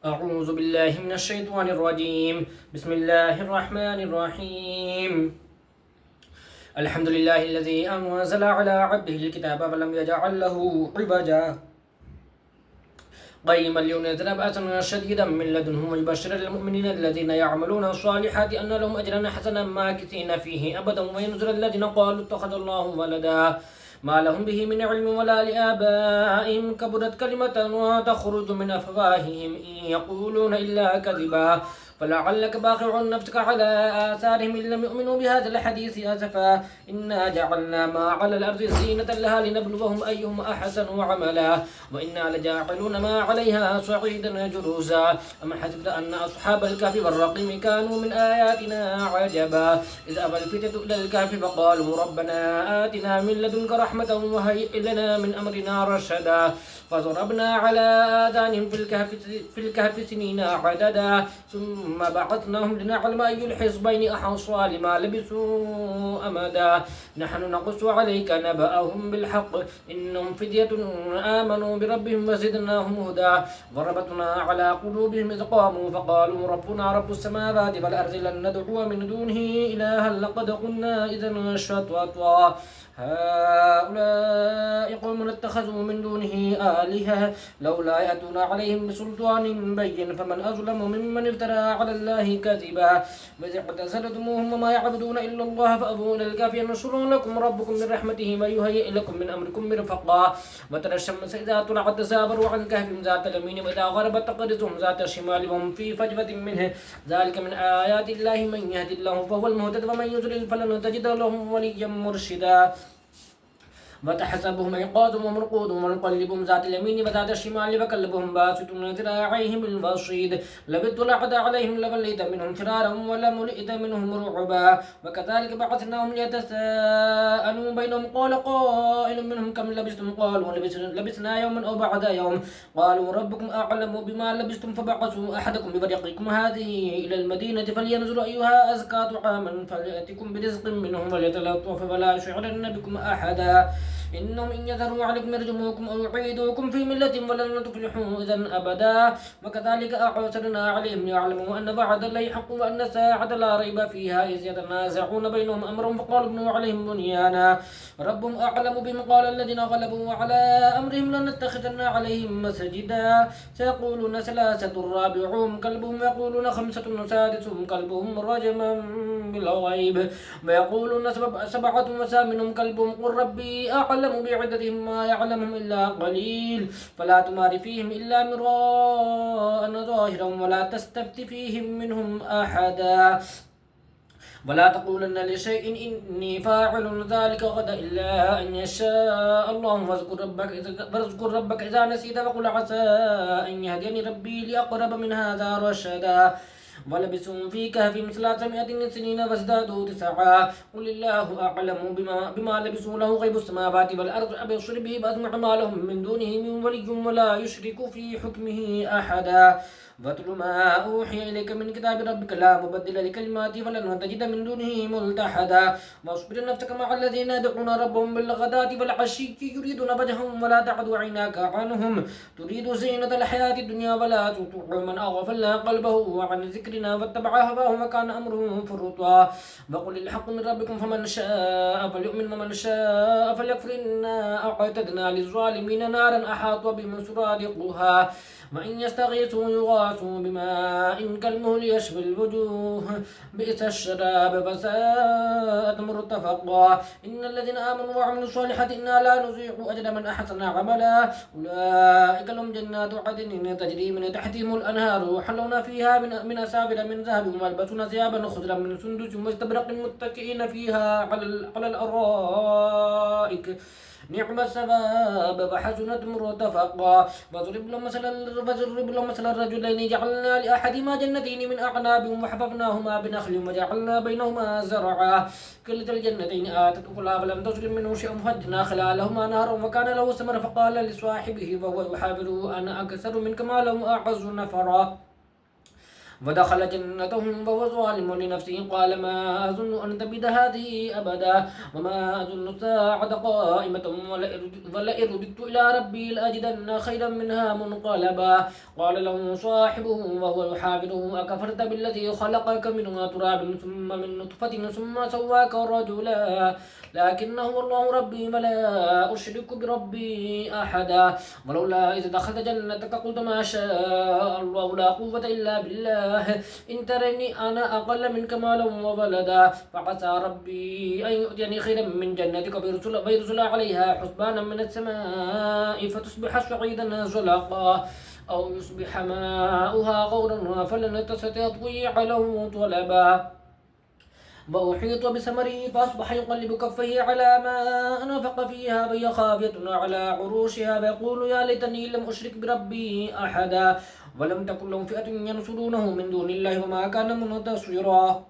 أعوذ بالله من الشيطان الرجيم. بسم الله الرحمن الرحيم. الحمد لله الذي أنزل على عبده الكتاب ولم يجعل له عوجا قيما لينذر بأسا شديدا من لدنه ويبشر المؤمنين الذين يعملون الصالحات أن لهم أجرا حسنا ماكثين فيه أبدا وينذر الذين قالوا اتخذ الله ولدا ما لهم به من علم ولا لآبائهم كبرت كلمة تخرج من أفواههم إن يقولون إلا كذبا فلعلك باخع نفسك على آثارهم إن لم يؤمنوا بهذا الحديث أسفا إنا جعلنا ما على الأرض زينة لها لنبلوهم أيهم أحسن عملا وإنا لجاعلون ما عليها صعيدا جرزا أم حسبت أن أصحاب الكهف والرقيم كانوا من آياتنا عجبا إذ أبى الفتية إلى الكهف فقالوا ربنا آتنا من لدنك رحمة وهيئ لنا من أمرنا رشدا فضربنا على آذانهم في الكهف سنين عددا ثم بعثناهم لنعلم أي الحزبين أحصى لما لبثوا أمدا نحن نقص عليك نبأهم بالحق إنهم فدية آمنوا بربهم وزدناهم هدى وربطنا على قلوبهم إذ قاموا فقالوا ربنا رب السماوات والأرض لن ندعو من دونه إلها لقد قلنا إذا شططا هؤلاء قوم اتخذوا من دونه آلهة لولا يأتون عليهم بسلطان بين فمن أظلم ممن افترى على الله كذبا وإذ اعتزلتموهم وما يعبدون إلا الله فأبوا إلى الكهف ينشر لكم ربكم من رحمته ويهيئ لكم من أمركم مرفقا وترى الشمس إذا طلعت تزاور عن كهفهم ذات اليمين وإذا غربت تقرضهم ذات الشمال وهم في فجوة منه ذلك من آيات الله من يهد الله فهو المهتد ومن يضلل فلن تجد لهم وليا مرشدا وتحسبهم أيقاظ وهم رقود ونقلبهم ذات اليمين وذات الشمال وكلبهم باسط ذراعيهم بالوصيد لو اطلعت عليهم لوليت منهم فرارا ولملئت منهم رعبا وكذلك بعثناهم ليتساءلوا بينهم قال قائل منهم كم لبثتم قالوا لبثنا يوما أو بعد يوم قالوا ربكم أعلم بما لبثتم فبعثوا أحدكم بورقكم هذه إلى المدينة فلينظر أيها أزكى طعاما فليأتكم برزق منهم وليتلطف ولا يشعرن بكم أحدا إنهم إن يظهروا عليكم يرجموكم أو يعيدوكم في ملة ولن تفلحوا إذا أبدا وكذلك أعثرنا عليهم ليعلموا أن وعد الله حق وأن الساعة لا ريب فيها إذ يتنازعون بينهم أمرهم فقالوا ابنوا عليهم بنيانا ربهم أعلم بهم قال الذين غلبوا على أمرهم لنتخذن عليهم مسجدا سيقولون ثلاثة رابعهم كلبهم ويقولون خمسة سادسهم كلبهم رجما بالغيب ويقولون سبعة وثامنهم كلبهم قل ربي أعلم بعدتهم ما يعلمهم إلا قليل فلا تمار فيهم إلا مراء ظاهرا ولا تستفت فيهم منهم أحدا ولا تقولن لشيء إني فاعل ذلك غدا إلا أن يشاء الله واذكر ربك إذا نسيت وقل عسى أن يهديني ربي لأقرب من هذا رشدا ولبثوا في كهفهم 300 سنين وازدادوا 9 قل الله أعلم بما لبثوا له غيب السماوات والأرض أبصر به فأسمع ما لهم من دونه من ولي ولا يشرك في حكمه أحدا واتل ما أوحي إليك من كتاب ربك لا مبدل لكلماته ولن تجد من دونه ملتحدا واصبر نفسك مع الذين يدعون ربهم بالغداة والعشي يريدون وجههم ولا تعد عيناك عنهم تريد زينة الحياة الدنيا ولا تطع من أغفلنا قلبه عن ذكرنا واتبع هواه وكان أمره فرطا وقل الحق من ربكم فمن شاء فليؤمن ومن شاء فليكفر إنا أعتدنا للظالمين نارا أحاط بهم سرادقها وإن يستغيثوا يغاثوا بماء كالمهل يشفي الوجوه بئس الشراب فساءت مرتفقا إن الذين آمنوا وعملوا الصالحات إنا لا نضيع أجر من أحسن عملا أولئك لهم جنات عدن تجري من تحتهم الأنهار يحلون فيها من أساور من ذهب ويلبسون ثيابا خضرا من سندس واستبرق متكئين فيها على الأرائك نعم الثواب وحسنت مرتفقا وضرب لهم مثل الرجلين جعلنا لأحدهما جنتين من أعناب وحفظناهما بنخل وجعلنا بينهما زرعا كلتا الجنتين آتت أكلها ولم تظلم منه شيء وفجرنا خلالهما نهرا وكان له ثمر فقال لصاحبه وهو يحاوره أنا أكثر منك مالا وأعز نفرا ودخل جنته وهو ظالم لنفسه قال ما أظن أن تبيد هذه أبدا وما أظن الساعة قائمة ولئن رددت إلى ربي لأجدن خيرا منها منقلبا قال له صاحبه وهو يحاوره أكفرت بالذي خلقك من تراب ثم من نطفة ثم سواك رجلا لكن هو الله ربي ولا أشرك بربي أحدا ولولا إذ دخلت جنتك قلت ما شاء الله لا قوة إلا بالله إن ترني أنا أقل منك مالا وولدا فعسى ربي أن يؤتيني خيرا من جنتك ويرسل عليها حسبانا من السماء فتصبح صعيدا زلقا أو يصبح ماؤها غورا فلن تستطيع له طلبا وأحيط بثمره فأصبح يقلب كفيه على ما أنفق فيها وهي خاوية على عروشها ويقول يا ليتني لم أشرك بربي أحدا ولم تكن لهم فئة ينصرونه من دون الله وما كان منتصرا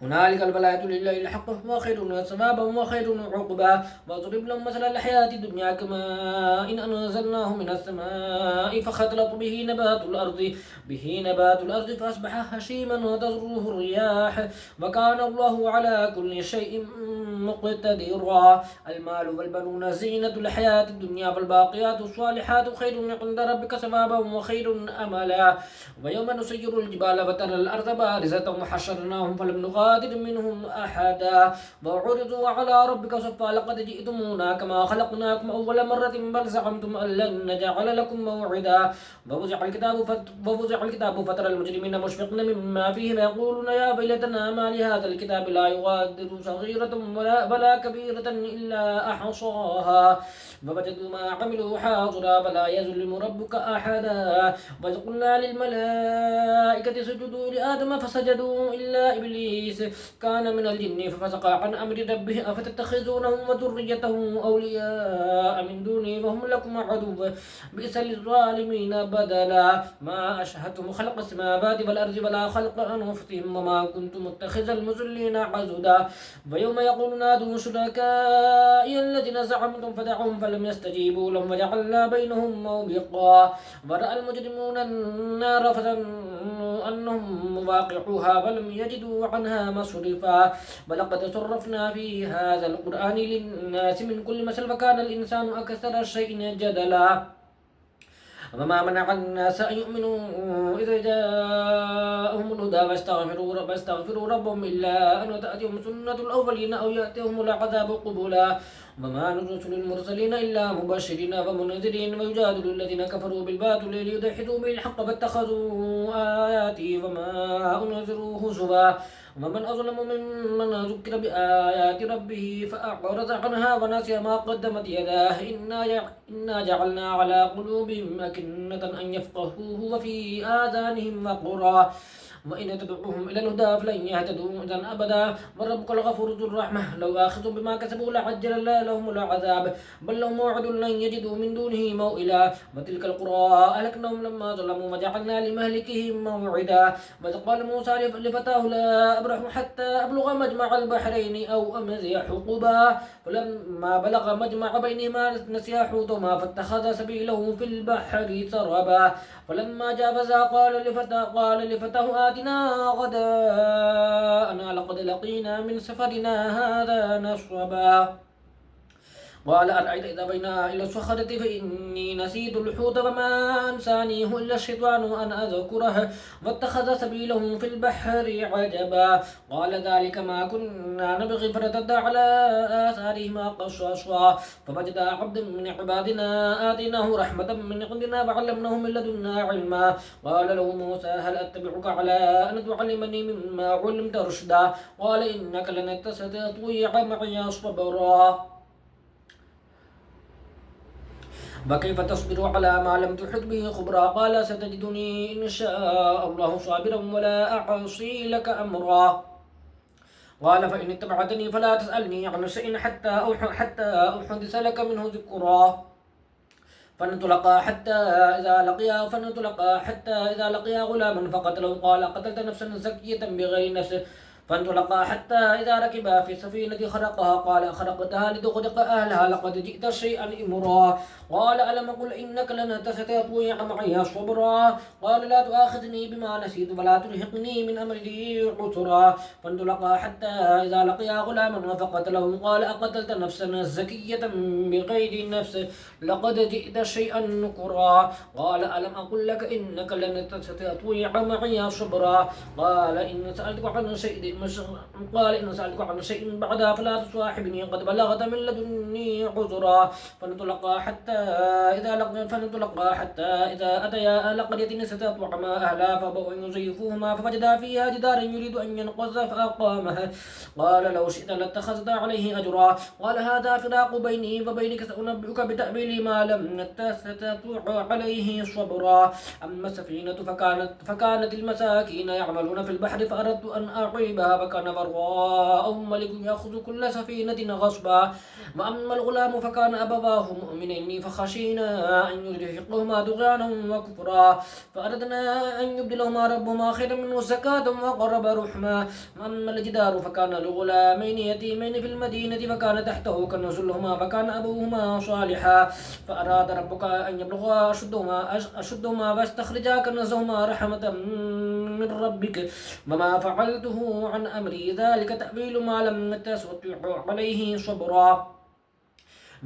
هنالك الولاية لله الحق وخير ثوابا وخير عقبا واضرب لهم مثل الحياة الدنيا كما إن أنزلناه من السماء فاختلط به نبات الأرض فأصبح هشيما وتزروه الرياح وكان الله على كل شيء مقتدرا المال والبنون زينة الحياة الدنيا والباقيات الصالحات خير عند ربك ثوابا وخير أملا ويوم نسير الجبال وترى الأرض بارزة وحشرناهم فلم نغادر منهم أحدا وعرضوا على ربك صفا لقد جئتمونا كما خلقناكم أول مرة بل زعمتم أن لن نجعل لكم موعدا ووزع الكتاب فترى المجرمين مشفقين مما فيه ويقولون يا ويلتنا ما لهذا الكتاب لا يغادر صغيرة ولا كبيرة إلا أحصاها ووجدوا ما عملوا حاضرا ولا يظلم ربك أحدا وإذ قلنا للملائكة اسجدوا لآدم فسجدوا إلا إبليس كان من الجن ففسق عن أمر ربه أفتتخذونه وذريته أولياء من دوني وهم لكم عدو بئس للظالمين بدلا ما أشهدتم خلق السماوات والأرض ولا خلق أنفسهم وما كنت متخذ المضلين عضدا ويوم يقول نادوا شركائي الذين زعمتم فدعوهم فلم يستجيبوا لهم وجعلنا بينهم موبقا ورأى المجرمون النار فظنوا أنهم مواقعوها ولم يجدوا عنها مصرفا ولقد صرفنا في هذا القرآن للناس من كل مثل فكان الإنسان أكثر شيء جدلا وما منع الناس أن يؤمنوا إذا جاءهم الهدى واستغفروا ربهم إلا أن تأتيهم سنة الأولين أو يأتيهم العذاب قبلا وما نرسل المرسلين إلا مبشرين ومنذرين ويجادل الذين كفروا بالباطل ليدحضوا بالحق فاتخذوا آياتي وما أنذروا هزوا ومن أظلم ممن ذكر بآيات ربه فأعرض عنها ونسي ما قدمت يداه إنا جعلنا على قلوبهم أكنة أن يفقهوه وفي آذانهم وقرا وإن تدعوهم إلى الهدى فلن يهتدوا إذا أبدا وربك الغفور ذو الرحمة لو آخذوا بما كسبوا لعجل الله لهم العذاب بل لهم موعد لن يجدوا من دونه موئلا وتلك القرى أهلكناهم لما ظلموا وجعلنا لمهلكهم موعدا وإذ قال موسى لفتاه لا أبرح حتى أبلغ مجمع البحرين أو أمضي حقبا فلما بلغ مجمع بينهما نسيا حوتهما فاتخذ سبيله في البحر سربا فلما جاوزا قال لفتاه آتنا غداءنا لقد لقينا من سفرنا هذا نصبا قال أرأيت إذا بينا إلى الصخرة فإني نسيت الحوت وما أنسانيه إلا الشيطان أن أذكره واتخذ سبيله في البحر عجبا قال ذلك ما كنا نبغي فارتدا على آثارهما قصصا فوجدا عبدا من عبادنا آتيناه رحمة من عندنا وعلمناه من لدنا علما قال له موسى هل أتبعك على أن تعلمني مما علمت رشدا قال إنك لن تستطيع معي صبرا وكيف تصبر على ما لم تحط به خبرا قال ستجدني إن شاء الله صابرا ولا أعصي لك أمرا قال فإن اتبعتني فلا تسألني عن شيء حتى أحدث لك منه ذكرا فانطلقا حتى إذا لقيا غلاما فقتله قال قتلت نفسا زكية بغير نفس فانطلقا حتى إذا ركبا في السفينة خرقها قال أخرقتها لتغرق أهلها لقد جئت شيئا إمرا قال ألم أقل إنك لن تستطيع معي صبرا قال لا تؤاخذني بما نسيت ولا ترهقني من أمري عسرا فانطلقا حتى إذا لقيا غلاما فقتله قال أقتلت نفسا زكية بغير نفس لقد جئت شيئا نكرا قال ألم أقل لك إنك لن تستطيع معي صبرا قال إن سألتك عن شيء بعدها فلا تصاحبني قد بلغت من لدني عذرا فانطلقا حتى إذا أتيا أهل قرية استطعما أهلها فأبوا أن يضيفوهما فوجدا فيها جدارا يريد أن ينقض فأقامه قال لو شئت لاتخذت عليه أجرا قال هذا فراق بيني وبينك سأنبئك بتأويل ما لم تستطع عليه صبرا أما السفينة فكانت المساكين يعملون في البحر فأردت أن أعيبها فكان وراءهم ملك يأخذ كل سفينة غصبا وأما الغلام فكان أبواه مؤمنين فخشينا أن يرهقهما طغيانا وكفرا فأردنا أن يبدلهما ربهما خيرا منه زكاة وأقرب رحما وأما الجدار فكان لغلامين يتيمين في المدينة فكان تحته كنز لهما فكان أبوهما صالحا فأراد ربك أن يبلغا أشدهما واستخرجا كنزهما رحمة من ربك وما فعلته عن أمري ذلك تأويل ما لم تستطع عليه صبرا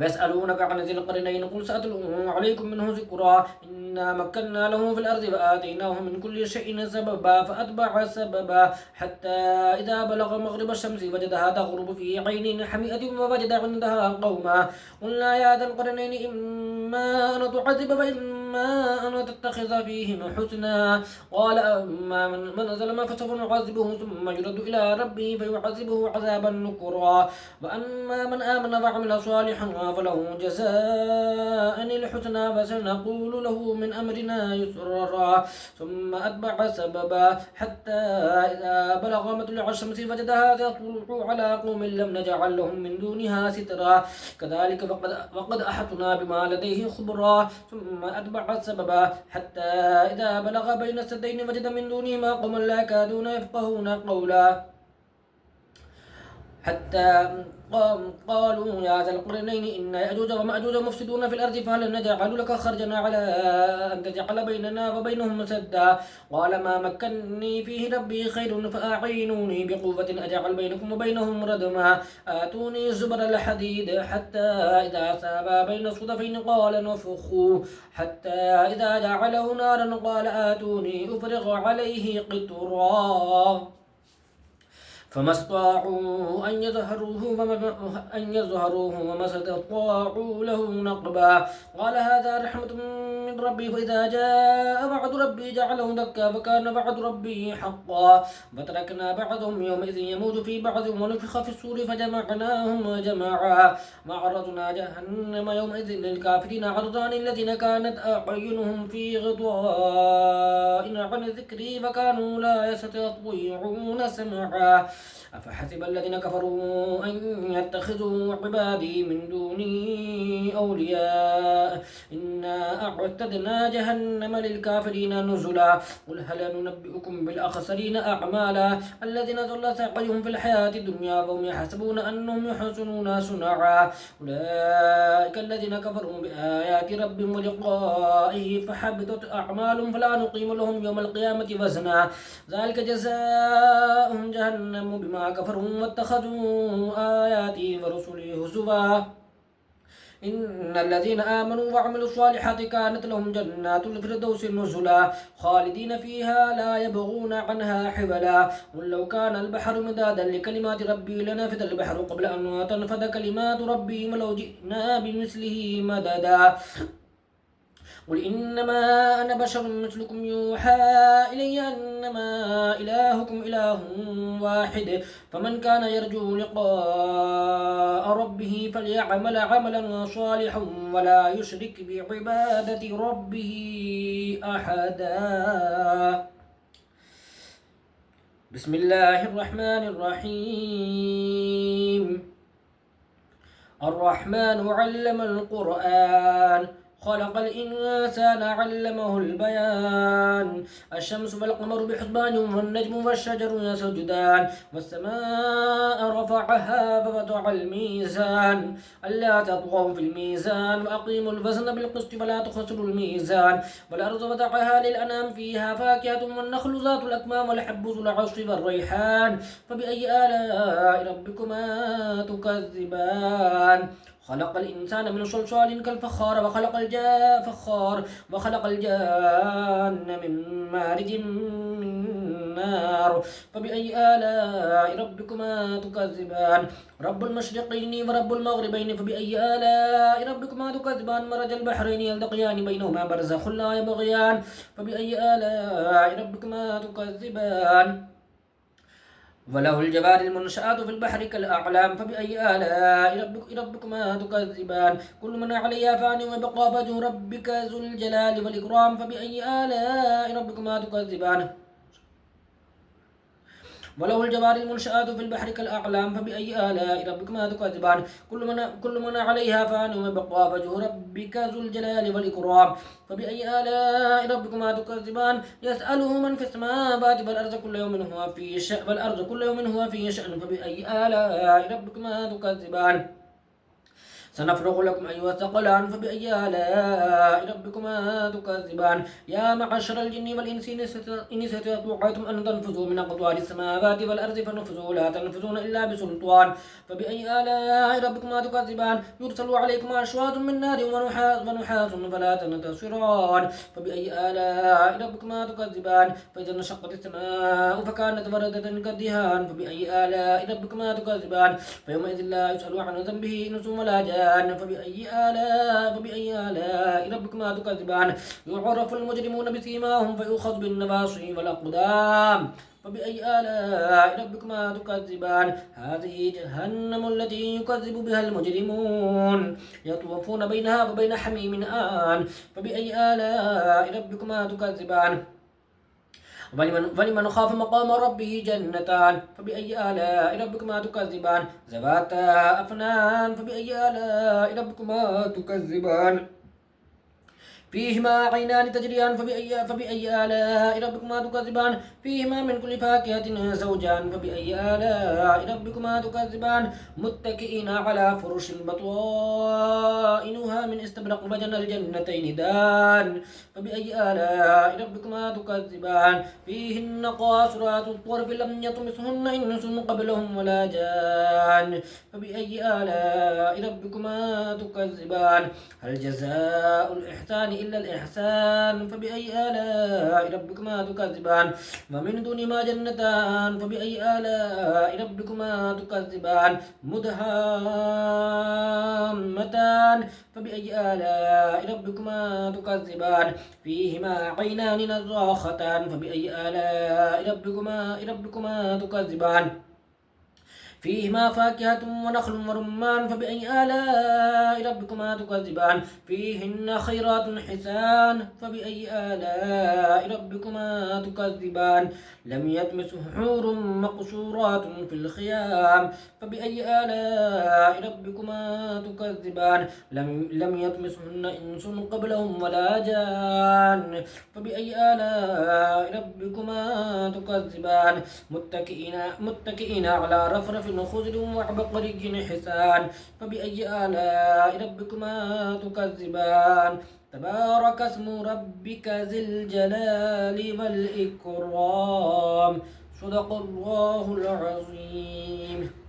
ويسألونك عن ذي القرنين قل سأتلو عليكم منه ذكرا إنا مكنا له في الأرض وآتيناه من كل شيء سببا فأتبع سببا حتى إذا بلغ مغرب الشمس وجدها تغرب في عين حمئة ووجد عندها قوما قلنا يا ذا القرنين إما أن تعذب وإما أن تتخذ فيهم حسنا قال أما من ظلم فسوف نعذبه ثم يرد إلى ربه فيعذبه عذابا نكرا وأما من آمن وعمل صالحا فله جزاء الحسنى وسنقول له من أمرنا يسرا ثم أتبع سببا حتى إذا بلغ مطلع الشمس وجدها تطلع على قوم لم نجعل لهم من دونها سترا كذلك وقد أحطنا بما لديه خبرا ثم أتبع سببا حتى إذا بلغ بين السدين وجد من دونهما قوما لا يكادون يفقهون قولا حتى قالوا يا ذا القرنين إن يأجوج ومأجوج مفسدون في الأرض فهل نجعل لك خرجا على أن تجعل بيننا وبينهم سدا قال ما مكنني فيه ربي خير فأعينوني بقوة أجعل بينكم وبينهم ردما آتوني زبر الحديد حتى إذا سابا بين الصدفين قال نفخوا حتى إذا جعله نارا قال آتوني أفرغ عليه قطرا فما استطاعوا أن يظهروه وما استطاعوا له نقبا قال هذا رحمة من ربي فإذا جاء وعد ربي جعله دكا فكان وعد ربي حقا فتركنا بعضهم يومئذ يموج في بعض ونفخ في الصور فجمعناهم جماعا وعرضنا جهنم يومئذ للكافرين عرضان الذين كانت أعينهم في غطاء عن ذكري فكانوا لا يستطيعون سمعا أفحسب الذين كفروا أن يتخذوا عبادي من دوني أولياء إنا أعتدنا جهنم للكافرين نزلا قل هل ننبئكم بالأخسرين أعمالا الذين ضل سعيهم في الحياة الدنيا وهم يحسبون أنهم يحسنون صنعا أولئك الذين كفروا بآيات ربهم ولقائه فحبطت أعمالهم فلا نقيم لهم يوم القيامة وزنا ذلك جزاؤهم جهنم بما كفروا واتخذوا آياتي ورسلي هزوا إن الذين آمنوا وعملوا الصالحات كانت لهم جنات الفردوس نزلا خالدين فيها لا يبغون عنها حولا قل لو كان البحر مدادا لكلمات ربي لنفد البحر قبل أن تنفد كلمات ربي ولو جئنا بمثله مددا قل إنما أنا بشر مثلكم يوحى إلي أنما إلهكم إله واحد فمن كان يرجو لقاء ربه فليعمل عملا صالحا ولا يشرك بعبادة ربه أحدا بسم الله الرحمن الرحيم الرحمن علم القرآن خلق الإنسان علمه البيان الشمس والقمر بحسبان والنجم والشجر يسجدان والسماء رفعها فوضع الميزان ألا تطغوا في الميزان وأقيموا الوزن بالقسط ولا تخسروا الميزان والأرض وضعها للأنام فيها فاكهة والنخل ذات الأكمام والحب ذو العصف والريحان فبأي آلاء ربكما تكذبان خلق الإنسان من صلصال كالفخار وخلق الجان من مارج من نار فبأي آلاء ربكما تكذبان رب المشرقين ورب المغربين فبأي آلاء ربكما تكذبان مرج البحرين يلتقيان بينهما برزخ لا يبغيان فبأي آلاء ربكما تكذبان وله الجوار المنشآت في البحر كالأعلام فبأي آلاء ربكما تكذبان كل من عليها فان ويبقى وجه ربك ذو الجلال والإكرام فبأي آلاء ربكما تكذبان وله الجوار المنشآت في البحر كالأعلام فبأي آلاء ربكما تكذبان كل من عليها فان ويبقى وجه ربك ذو الجلال والإكرام فبأي آلاء ربكما تكذبان يسأله من في السماوات والأرض كل يوم هو في شأن فبأي آلاء ربكما تكذبان سنفرغ لكم أيها الثقلان فبأي آلاء ربكما تكذبان يا معشر الجن والإنس إن استطعتم أن تنفذوا من أقطار السماوات والأرض فانفذوا لا تنفذون إلا بسلطان فبأي آلاء ربكما تكذبان يرسل عليكم أشواط من نار ونحاس فلا تنتصران فبأي آلاء ربكما تكذبان فإذا انشقت السماء فكانت وردة كالدهان فبأي آلاء ربكما تكذبان فيومئذ لا يسأل عن ذنبه إنس ولا جان فبأي آلاء ربكما تكذبان يعرف المجرمون بسيماهم فيؤخذ بالنواصي والأقدام فبأي آلاء ربكما تكذبان هذه جهنم التي يكذب بها المجرمون يطوفون بينها وبين حميم آن فبأي آلاء ربكما تكذبان ولمن خاف مقام ربه جنتان فبأي آلاء ربكما تكذبان ذواتا أفنان فبأي آلاء ربكما تكذبان فيهما عينان تجريان فبأي آلاء ربكما تكذبان فيهما من كل فاكهة زوجان فبأي آلاء ربكما تكذبان متكئين على فرش بطائنها من استبرق وجنى الجنتين دان فبأي آلاء ربكما تكذبان فيهن قاصرات الطرف لم يطمثهن إنس قبلهم ولا جان فبأي آلاء ربكما تكذبان هل جزاء الإحسان إلا الإحسان فبأي آلاء ربكما تكذبان ومن دونهما جنتان فبأي آلاء ربكما تكذبان مدهامتان فبأي آلاء ربكما تكذبان فيهما عينان نضاختان فبأي آلاء ربكما تكذبان فيهما فاكهة ونخل ورمان فبأي آلاء ربكما تكذبان فيهن خيرات حسان فبأي آلاء ربكما تكذبان لم يطمثهن حور مقصورات في الخيام فبأي آلاء ربكما تكذبان لم يطمثهن إنس قبلهم ولا جان فبأي آلاء ربكما تكذبان متكئين على رفرف خضر وعبقري حسان فبأي آلاء ربكما تكذبان تبارك اسم ربك ذي الجلال والإكرام صدق الله العظيم.